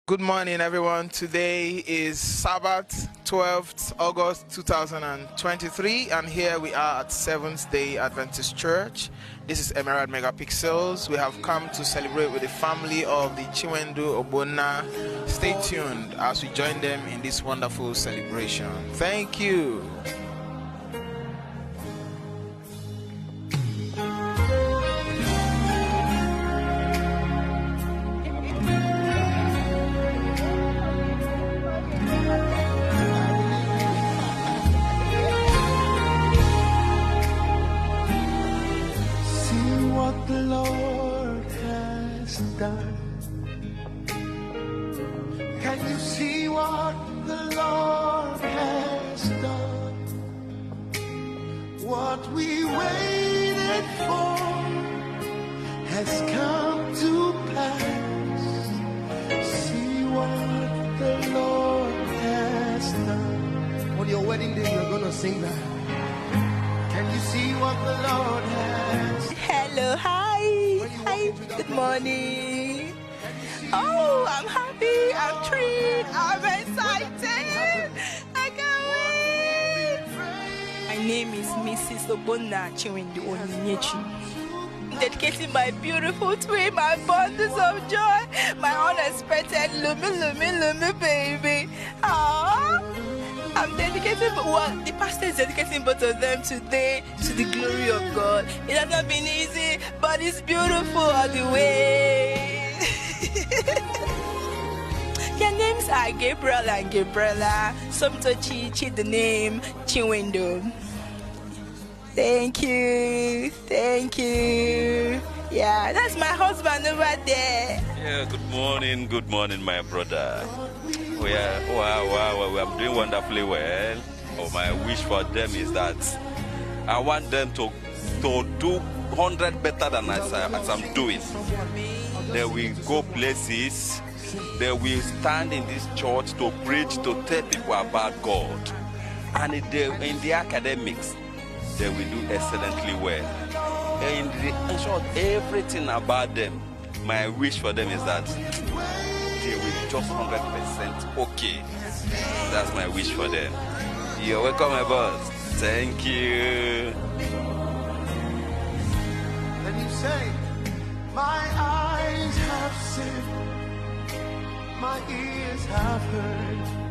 Good morning, everyone. Today is Sabbath, 12th August 2023, and here we are at Seventh Day Adventist Church. This is Emerald Megapixels. We have come to celebrate with the family of the Chiwendu Obona. Stay tuned as we join them in this wonderful celebration. Thank you. The Lord has done. Can you see what the Lord has done? What we waited for has come to pass. See what the Lord has done. On your wedding day, you're gonna sing that. Can you see what the Lord has? Hello, hi, good morning. Oh, I'm happy, I'm thrilled, I'm excited. I can't wait. My name is Mrs. Obona Chiwendu Onyinyechi. Dedicating my beautiful twin, my bundles of joy, my unexpected Lumi baby. Aww. I'm dedicating, the pastor is dedicating both of them today to the glory of God. It has not been easy, but it's beautiful all the way. Their names are Gabriel and Gabriela. Some to Chi, the name Chiwendu. Thank you. Yeah, that's my husband over there. Yeah, good morning, my brother. I'm doing wonderfully well. My wish for them is that I want them to do 100 better than as I'm doing. They will go places. They will stand in this church to preach, to tell people about God. And in the academics, they will do excellently well. And in short, everything about them, my wish for them is that they will be just 100% okay. That's my wish for them. You're welcome, my boss. Thank you. Then you say, my eyes have seen, my ears have heard.